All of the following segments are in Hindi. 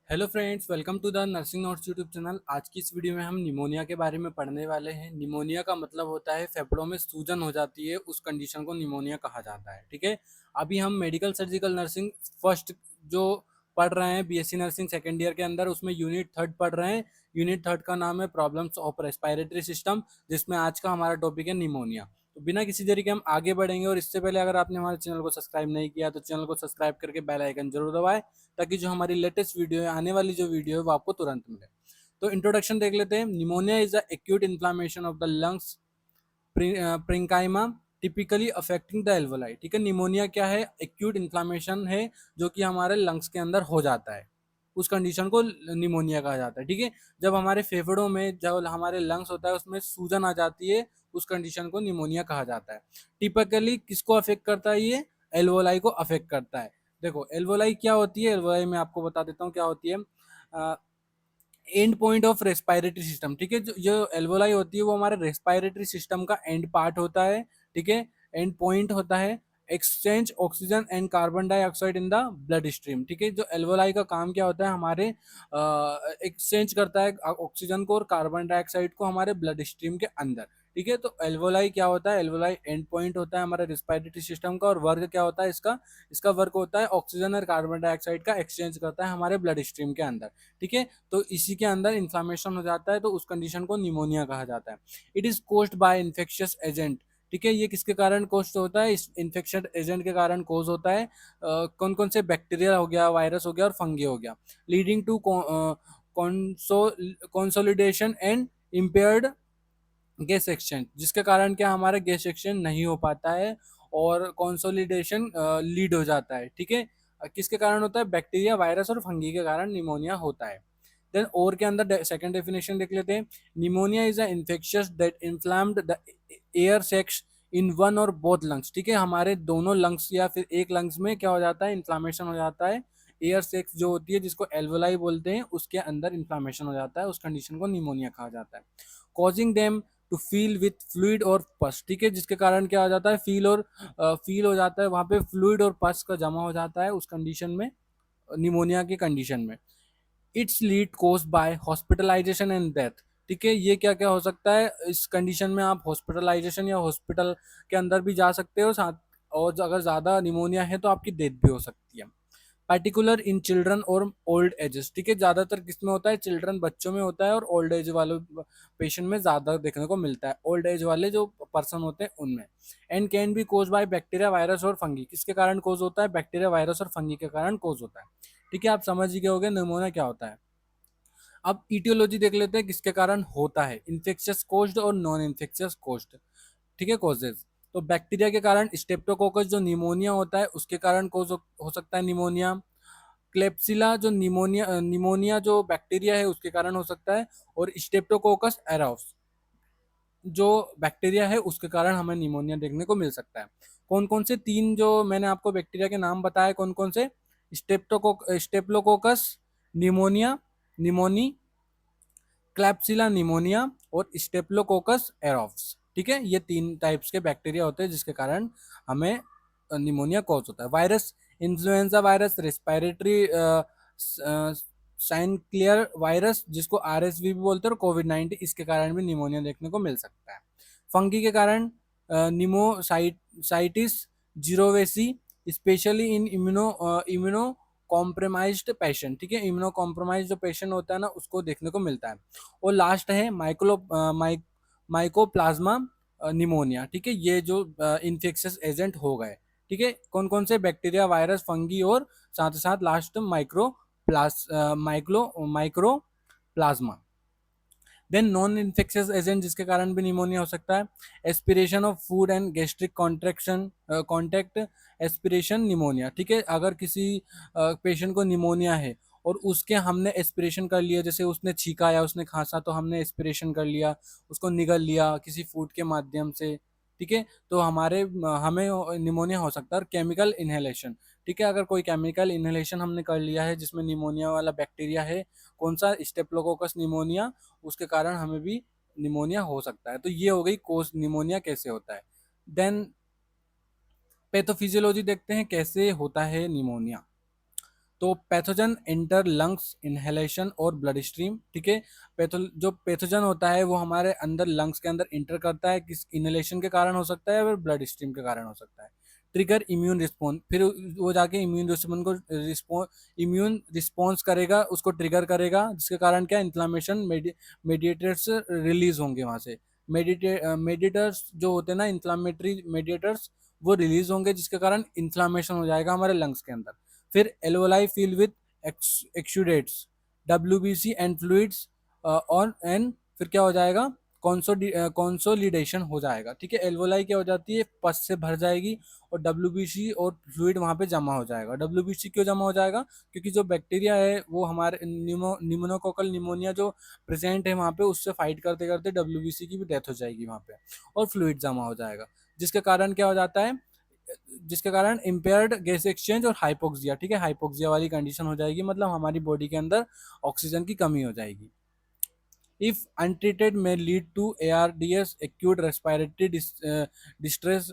Hello friends, welcome to the nursing notes YouTube channel. आज की इस वीडियो में हम निमोनिया के बारे में पढ़ने वाले हैं। निमोनिया का मतलब होता है फेफड़ों में सूजन हो जाती है, उस कंडीशन को निमोनिया कहा जाता है। ठीक है, अभी हम मेडिकल सर्जिकल नर्सिंग फर्स्ट जो पढ़ रहे हैं, बीएससी नर्सिंग सेकेंड ईयर के अंदर, उसमें यूनिट थर्ड पढ़ रहे हैं। यूनिट थर्ड का नाम है प्रॉब्लम्स ऑफ रेस्पिरेटरी सिस्टम, जिसमें आज का हमारा टॉपिक है निमोनिया। तो बिना किसी देरी के हम आगे बढ़ेंगे, और इससे पहले अगर आपने हमारे चैनल को सब्सक्राइब नहीं किया तो चैनल को सब्सक्राइब करके बेल आइकन जरूर दबाएं, ताकि जो हमारी लेटेस्ट वीडियो है, आने वाली जो वीडियो है, वो आपको तुरंत मिले। तो इंट्रोडक्शन देख लेते हैं। Pneumonia is the acute inflammation of the lungs parenchyma typically affecting the alveoli. ठीक है, निमोनिया क्या है? एक्यूट इन्फ्लामेशन है जो कि हमारे लंग्स के अंदर हो जाता है, उस कंडीशन को निमोनिया कहा जाता है। ठीक है, जब हमारे फेफड़ों में, जब हमारे लंग्स होता है, उसमें सूजन आ जाती है, उस कंडीशन को निमोनिया कहा जाता है। टिपिकली किसको अफेक्ट करता है? ये एल्वोलाई को अफेक्ट करता है। देखो एल्वोलाई क्या होती है, एल्वोलाई मैं आपको बता देता हूँ क्या होती है। And point of respiratory system. ठीक है, जो एल्वोलाई होती है वो हमारे रेस्पिरेटरी सिस्टम का एंड पार्ट होता है। ठीक है, एंड पॉइंट होता है exchange oxygen and carbon dioxide in the blood stream. ठीक है, जो एल्वोलाई का काम क्या होता है, हमारे एक्सचेंज करता है ऑक्सीजन को और कार्बन डाइऑक्साइड को हमारे ब्लड स्ट्रीम के अंदर। ठीक है, तो एल्वोलाई क्या होता है? एल्वोलाई एंड पॉइंट होता है हमारे रेस्पिरेटरी सिस्टम का, और वर्क क्या होता है इसका? इसका वर्क होता है ऑक्सीजन और कार्बन डाइऑक्साइड का एक्सचेंज करता है हमारे ब्लड स्ट्रीम के अंदर। ठीक है, तो इसी के अंदर इन्फ्लामेशन हो जाता है, तो उस कंडीशन को निमोनिया कहा जाता है। It is caused by infectious agent. ठीक है, ये किसके कारण कोस्ट होता है? इस इन्फेक्शन एजेंट के कारण कोज होता है। कौन कौन से? बैक्टीरिया हो गया, वायरस हो गया और फंगी हो गया। Leading to consolidation and impaired gas exchange, जिसके कारण क्या हमारा गैस एक्सचेंज नहीं हो पाता है और कंसोलिडेशन लीड हो जाता है। ठीक है, किसके कारण होता है? बैक्टीरिया, वायरस और फंगी के कारण निमोनिया होता है। देन और के अंदर सेकंड डेफिनेशन देख लेते हैं। Pneumonia is a infectious that inflamed the air sacs in one और बोथ लंग्स। ठीक है, हमारे दोनों लंग्स या फिर एक लंग्स में क्या हो जाता है? इन्फ्लामेशन हो जाता है। एयर सेक्स जो होती है, जिसको एल्वोलाई बोलते हैं, उसके अंदर इन्फ्लामेशन हो जाता है, उस कंडीशन को निमोनिया कहा जाता है। Causing them to feel with fluid और पस। ठीक है, जिसके कारण क्या हो जाता है? फील हो जाता है, वहां पे फ्लूइड और पस का जमा हो जाता है उस कंडीशन में, निमोनिया की कंडीशन में। It's lead cause by hospitalization and death. ठीक है, ये क्या क्या हो सकता है इस कंडीशन में? आप हॉस्पिटलाइजेशन या हॉस्पिटल के अंदर भी जा सकते हो साथ, और अगर ज़्यादा निमोनिया है तो आपकी डेथ भी हो सकती है। पर्टिकुलर इन चिल्ड्रन और ओल्ड एजेस। ठीक है, ज़्यादातर किसमें होता है? चिल्ड्रन, बच्चों में होता है, और ओल्ड एज वाले पेशेंट में ज़्यादा देखने को मिलता है, ओल्ड एज वाले जो पर्सन होते हैं उनमें। And can be cause by bacteria, virus और फंगी। किसके कारण कोज होता है? बैक्टीरिया, वायरस और फंगी के कारण कोज होता है। ठीक है, आप समझ ही गए होंगे निमोनिया क्या होता है। अब इटियोलॉजी देख लेते हैं, किसके कारण होता है? इन्फेक्शियस कोज्ड और नॉन इन्फेक्शियस कोज्ड। ठीक है, कॉजेज। तो बैक्टीरिया के कारण स्टेप्टोकोकस जो निमोनिया होता है, उसके कारण कोज हो सकता है निमोनिया। क्लेप्सिला जो निमोनिया निमोनिया जो बैक्टीरिया है, उसके कारण हो सकता है। और स्टेप्टोकोकस एराउस जो बैक्टीरिया है, उसके कारण हमें निमोनिया देखने को मिल सकता है। कौन कौन से? तीन जो मैंने आपको बैक्टीरिया के नाम बताए, कौन कौन से? स्टेप्लोकोकस निमोनिया निमोनी, क्लैप्सिला निमोनिया और स्टेप्लोकोकस एरोफ्स। ठीक है, ये तीन टाइप्स के बैक्टीरिया होते हैं जिसके कारण हमें निमोनिया कॉज होता है। Virus, influenza virus, respiratory syncytial virus, जिसको आरएसवी भी बोलते हैं, और कोविड-19, इसके कारण भी निमोनिया देखने को मिल सकता है। फंगी के कारण pneumocystis jirovecii, specially in immunocompromised patient. ठीक है, इम्यूनो कॉम्प्रोमाइज जो पेशेंट होता है ना, उसको देखने को मिलता है। और लास्ट है माइकोप्लाज्मा निमोनिया। ठीक है, ये जो इन्फेक्शियस एजेंट हो गए। ठीक है, कौन कौन से? बैक्टीरिया, वायरस, फंगी, और साथ ही साथ last mycoplasma. Then non infectious agent जिसके कारण भी निमोनिया हो सकता है। Aspiration of food and gastric contraction contact aspiration pneumonia. ठीक है, अगर किसी पेशेंट को निमोनिया है और उसके हमने एस्पिरेशन कर लिया, जैसे उसने छींका या उसने खांसा, तो हमने एस्पिरेशन कर लिया, उसको निगल लिया किसी फूड के माध्यम से। ठीक है, तो हमें निमोनिया हो सकता है। और केमिकल इनहेलेशन। ठीक है, अगर कोई केमिकल इनहेलेशन हमने कर लिया है जिसमें निमोनिया वाला बैक्टीरिया है, कौन सा? स्टेप्लोकोकस निमोनिया, उसके कारण हमें भी निमोनिया हो सकता है। तो ये हो गई कोस निमोनिया कैसे होता है। देन पैथोफिजियोलॉजी देखते हैं कैसे होता है निमोनिया। तो पैथोजन एंटर लंग्स, इनहेलेशन और ब्लड स्ट्रीम, ठीक है। जो पैथोजन होता है वो हमारे अंदर लंग्स के अंदर इंटर करता है, किस इनहेलेशन के कारण हो सकता है और ब्लड स्ट्रीम के कारण हो सकता है। ट्रिगर इम्यून रिस्पॉन्स, फिर वो जाके इम्यून रिस्पॉन्स करेगा, उसको ट्रिगर करेगा, जिसके कारण क्या इन्फ्लामेशन मेडिएटर्स रिलीज होंगे वहाँ से। मेडिएटर्स जो होते हैं ना, इन्फ्लामेटरी मेडिएटर्स, वो रिलीज होंगे, जिसके कारण इन्फ्लामेशन हो जाएगा हमारे लंग्स के अंदर। फिर alveoli fill with exudates, WBC and fluids और एंड फिर क्या हो जाएगा, कॉन्सोलिडेशन हो जाएगा, ठीक है। एल्वोलाई क्या हो जाती है, पस से भर जाएगी और डब्ल्यूबीसी और फ्लूइड वहाँ पे जमा हो जाएगा। डब्ल्यूबीसी क्यों जमा हो जाएगा, क्योंकि जो बैक्टीरिया है वो हमारे निमोनोकोकल निमोनिया जो प्रेजेंट है वहाँ पे, उससे फाइट करते करते डब्ल्यूबीसी की भी डेथ हो जाएगी वहाँ पे, और फ्लूइड जमा हो जाएगा, जिसके कारण क्या हो जाता है, जिसके कारण इम्पेयर्ड गैस एक्सचेंज और हाइपोक्सिया, ठीक है, हाइपोक्सिया वाली कंडीशन हो जाएगी, मतलब हमारी बॉडी के अंदर ऑक्सीजन की कमी हो जाएगी। If untreated may lead to ARDS, acute respiratory distress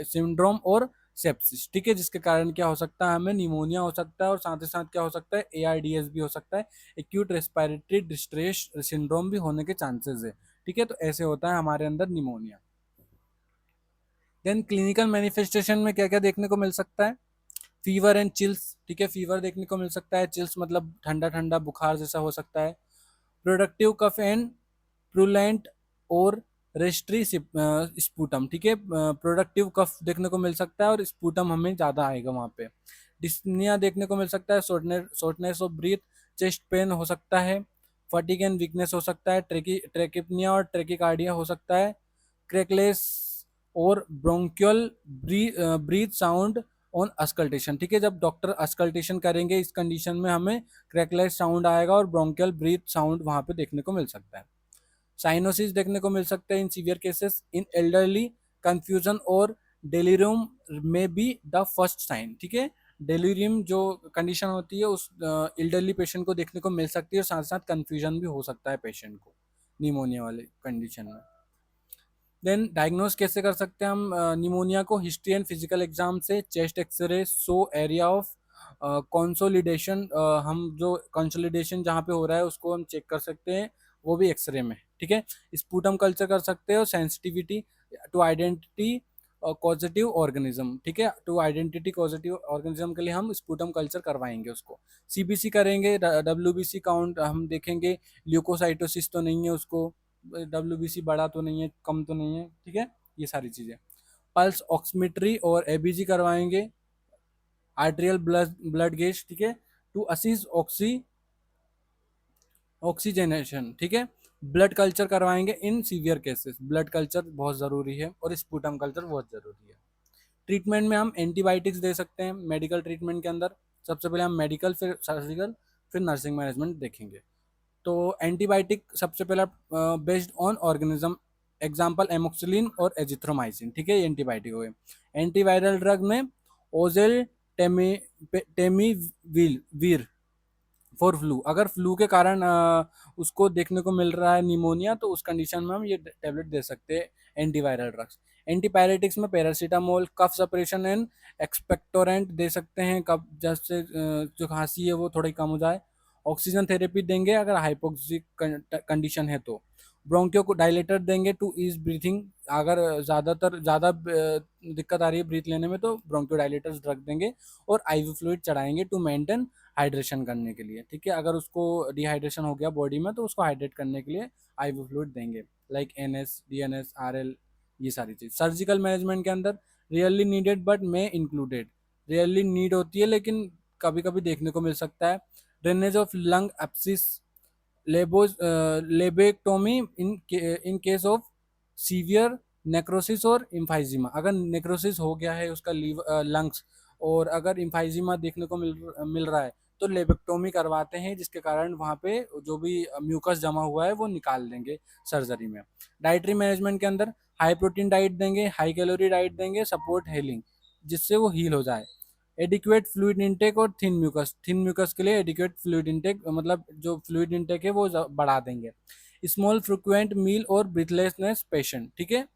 syndrome और सेप्सिस, ठीक है, जिसके कारण क्या हो सकता है, हमें निमोनिया हो सकता है और साथ ही साथ क्या हो सकता है, ARDS भी हो सकता है, एक्यूट रेस्पिरेटरी डिस्ट्रेस सिंड्रोम भी होने के चांसेस है, ठीक है। तो ऐसे होता है हमारे अंदर निमोनिया। देन क्लिनिकल मैनिफेस्टेशन में क्या क्या देखने को मिल सकता है, फीवर एंड चिल्स, ठीक है, फीवर देखने को मिल सकता है, चिल्स मतलब ठंडा ठंडा बुखार जैसा हो सकता है। प्रोडक्टिव कफ एंड प्रूलेंट और रेस्ट्री स्पूटम, ठीक है, प्रोडक्टिव कफ देखने को मिल सकता है और स्पूटम हमें ज़्यादा आएगा वहाँ पे। डिस्निया देखने को मिल सकता है, shortness of breath, chest pain हो सकता है, फटीग एंड वीकनेस हो सकता है, ट्रेकिपनिया और ट्रेकिकार्डिया हो सकता है, क्रैकलेस और bronchial breath sound on auscultation, ठीक है, जब डॉक्टर अस्कल्टेशन करेंगे इस कंडीशन में हमें क्रैकलेस साउंड आएगा और ब्रोंकियल ब्रीथ साउंड वहाँ पे देखने को मिल सकता है। साइनोसिस देखने को मिल सकता है in severe cases, in elderly confusion और डेलीरियम में बी द फर्स्ट साइन, ठीक है। डेलीरियम जो कंडीशन होती है उस एल्डरली पेशेंट को देखने को मिल सकती है और साथ साथ कंफ्यूजन भी हो सकता है पेशेंट को निमोनिया वाले कंडीशन में। देन डायग्नोस कैसे कर सकते हैं हम निमोनिया को, हिस्ट्री एंड फिजिकल एग्जाम से, chest x-ray, so area of consolidation, हम जो कंसोलिडेशन जहाँ पे हो रहा है उसको हम चेक कर सकते हैं, वो भी एक्सरे में, ठीक है। स्पूटम कल्चर कर सकते हो, sensitivity to identity positive organism, ठीक है, टू आइडेंटिटी पॉजिटिव ऑर्गेनिज्म के लिए हम स्पूटम कल्चर करवाएंगे उसको। सीबीसी करेंगे, डब्ल्यूबीसी काउंट हम देखेंगे, ल्यूकोसाइटोसिस तो नहीं है उसको, डब्ल्यूबीसी बड़ा तो नहीं है, कम तो नहीं है, ठीक है, ये सारी चीज़ें। पल्स ऑक्सीमेट्री और एबीजी करवाएंगे, आर्टेरियल ब्लड गेज, ठीक है, टू असिस्ट ऑक्सीजनेशन, ठीक है। ब्लड कल्चर करवाएंगे in severe cases, blood culture बहुत ज़रूरी है और स्पूटम कल्चर बहुत ज़रूरी है। ट्रीटमेंट में हम एंटीबायोटिक्स दे सकते हैं मेडिकल ट्रीटमेंट के अंदर, सबसे पहले हम मेडिकल, फिर सर्जिकल, फिर नर्सिंग मैनेजमेंट देखेंगे। तो एंटीबायोटिक सबसे पहला based on organism, example amoxicillin और एजिथ्रोमाइसिन, ठीक है, ये एंटीबायोटिक हो गए। एंटीवायरल ड्रग में ओजेल टेमी टेमीविल वीर फॉर फ्लू, अगर फ्लू के कारण उसको देखने को मिल रहा है निमोनिया, तो उस कंडीशन में हम ये टेबलेट दे सकते हैं एंटीवायरल ड्रग्स। एंटीपायरेटिक्स में paracetamol, cough suppression and expectorant दे सकते हैं, कफ जैसे जो खांसी है वो थोड़ी कम हो जाए। ऑक्सीजन थेरेपी देंगे अगर हाइपोक्सिक कंडीशन है तो। ब्रोंकियो को डायलेटर देंगे टू ईज ब्रीथिंग, अगर ज़्यादा दिक्कत आ रही है ब्रीथ लेने में तो ब्रोंकियो डायलेटर्स ड्रग देंगे, और आईवी फ्लूइड चढ़ाएंगे टू मेंटेन हाइड्रेशन करने के लिए, ठीक है, अगर उसको डिहाइड्रेशन हो गया बॉडी में तो उसको हाइड्रेट करने के लिए आईवी फ्लूइड देंगे, लाइक एनएस, डीएनएस, आरएल, ये सारी चीज़। सर्जिकल मैनेजमेंट के अंदर rarely needed but may included, rarely need होती है लेकिन कभी कभी देखने को मिल सकता है। Drainage of lung abscess, lobectomy in case of severe necrosis और इम्फाइजिमा, अगर नेक्रोसिस हो गया है उसका लंग्स और अगर इम्फाइजिमा देखने को मिल रहा है तो लेबेक्टोमी करवाते हैं, जिसके कारण वहाँ पे जो भी म्यूकस जमा हुआ है वो निकाल देंगे सर्जरी में। डाइटरी मैनेजमेंट के अंदर हाई प्रोटीन डाइट देंगे, हाई कैलोरी डाइट देंगे, सपोर्ट हेलिंग, जिससे वो हील हो जाए। एडिक्वेट फ्लूइड इनटेक और थिन म्यूकस के लिए एडिक्वेट फ्लूइड इनटेक, मतलब जो फ्लूइड इनटेक है वो बढ़ा देंगे। स्मॉल फ्रिक्वेंट मील और ब्रीथलेसनेस पेशेंट, ठीक है,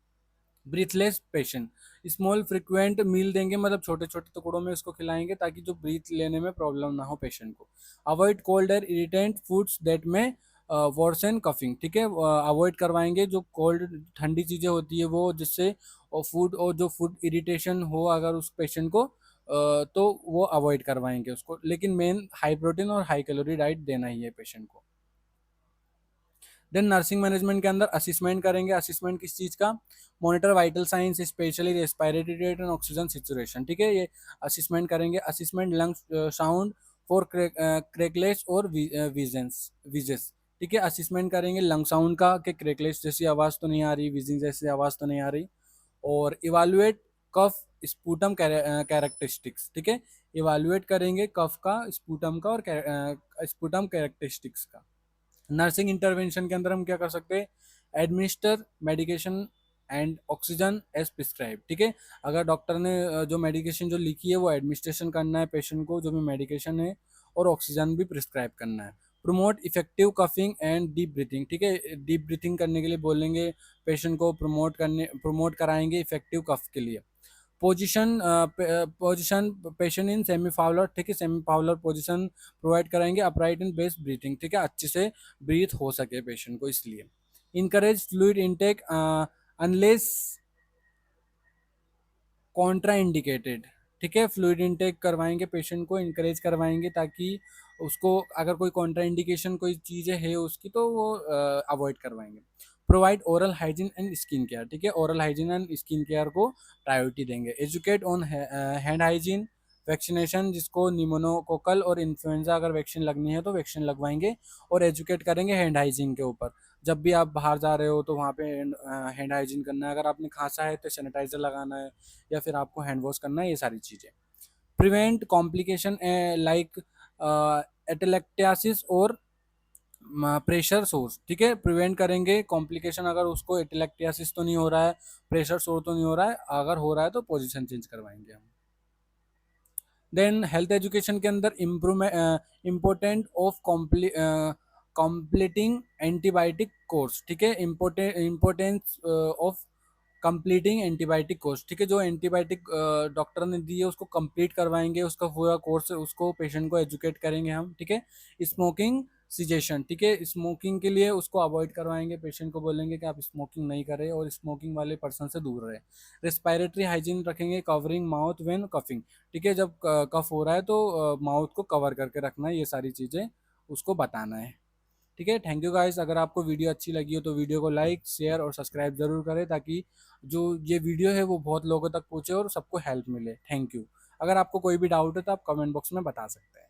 ब्रीथलेस पेशेंट, स्मॉल फ्रिक्वेंट मील देंगे, मतलब छोटे छोटे टुकड़ों में इसको खिलाएंगे ताकि जो ब्रीथ लेने में प्रॉब्लम ना हो पेशेंट को। Avoid cold air irritant foods that में वर्सन कफिंग, ठीक है, अवॉइड करवाएंगे जो कोल्ड ठंडी चीज़ें होती है वो, जिससे और जो फूड इरिटेशन हो अगर उस पेशेंट को, तो वो अवॉइड करवाएंगे उसको। लेकिन मेन हाई प्रोटीन और हाई कैलोरी डाइट देना ही है पेशेंट को। देन नर्सिंग मैनेजमेंट के अंदर असिस्मेंट करेंगे। असिस्मेंट किस चीज़ का? Monitor vital science specially respiratory rate and oxygen situation, ठीक है, ये असिस्मेंट करेंगे। असिस्मेंट लंग्स साउंड फॉर क्रेकलेस और विजेस, ठीक है, असिस्मेंट करेंगे लंग साउंड का कि क्रेकलेस जैसी आवाज़ तो नहीं आ रही, विजिंग जैसी आवाज़ तो नहीं आ रही। और इवालुएट कफ स्पूटम कैरेक्टरिस्टिक्स, ठीक है, इवालुएट करेंगे कफ का, स्पूटम का और स्पूटम कैरेक्टरिस्टिक्स का। नर्सिंग इंटरवेंशन के अंदर हम क्या कर सकते हैं? Administer medication and oxygen as prescribe, ठीक है, अगर डॉक्टर ने जो मेडिकेशन जो लिखी है वो एडमिनिस्ट्रेशन करना है पेशेंट को, जो भी मेडिकेशन है, और ऑक्सीजन भी प्रिस्क्राइब करना है। Promote effective coughing and deep breathing, ठीक है, डीप ब्रीथिंग करने के लिए बोलेंगे पेशेंट को, प्रमोट कराएंगे इफेक्टिव कफ के लिए। Position patient in semi Fowler, ठीक है, सेमी फाउलर पोजीशन प्रोवाइड कराएंगे, अपराइट इन बेस्ट ब्रीथिंग, ठीक है, अच्छे से ब्रीथ हो सके पेशेंट को, इसलिए। Encourage fluid intake unless Contra indicated, ठीक है, फ्लूइड इनटेक करवाएंगे पेशेंट को, इनकरेज करवाएंगे ताकि उसको अगर कोई कॉन्ट्रा इंडिकेशन कोई चीज़ें है उसकी तो वो अवॉइड करवाएंगे। Provide oral hygiene and skin care, ठीक है, oral hygiene and skin care को प्रायोरिटी देंगे। Educate on hand hygiene, vaccination, जिसको निमोनोकोकल और इन्फ्लुएंजा अगर वैक्सीन लगनी है तो वैक्सीन लगवाएंगे, और एजुकेट करेंगे हैंड हाइजीन के ऊपर। जब भी आप बाहर जा रहे हो तो वहाँ पे हैंड हाइजीन करना है, अगर आपने खांसा है तो सैनिटाइजर लगाना है, या फिर आपको हैंड वॉश करना है, ये सारी चीज़ें। प्रिवेंट कॉम्प्लिकेशन लाइक एटेलेक्टियासिस और प्रेशर सोर्स, ठीक है, प्रिवेंट करेंगे कॉम्प्लिकेशन, अगर उसको एटेलेक्टियासिस तो नहीं हो रहा है, प्रेशर सोर्स तो नहीं हो रहा है, अगर हो रहा है तो पोजीशन चेंज करवाएंगे हम। देन हेल्थ एजुकेशन के अंदर improvement important of completing antibiotic course, ठीक है, importance of completing antibiotic course, ठीक है, जो एंटीबायोटिक डॉक्टर ने दी है उसको कंप्लीट करवाएंगे, उसका पूरा कोर्स उसको पेशेंट को एजुकेट करेंगे हम, ठीक है। स्मोकिंग सिजेशन, ठीक है, स्मोकिंग के लिए उसको अवॉइड करवाएंगे, पेशेंट को बोलेंगे कि आप स्मोकिंग नहीं करें और स्मोकिंग वाले पर्सन से दूर रहे। रेस्पिरेटरी हाइजीन रखेंगे, कवरिंग माउथ व्हेन कफिंग, ठीक है, जब कफ हो रहा है तो माउथ को कवर करके रखना है, ये सारी चीज़ें उसको बताना है, ठीक है। थैंक यू गाइस, अगर आपको वीडियो अच्छी लगी हो तो वीडियो को लाइक शेयर और सब्सक्राइब जरूर करें, ताकि जो ये वीडियो है वो बहुत लोगों तक पहुंचे और सबको हेल्प मिले। Thank you. अगर आपको कोई भी डाउट है तो आप कमेंट बॉक्स में बता सकते हैं।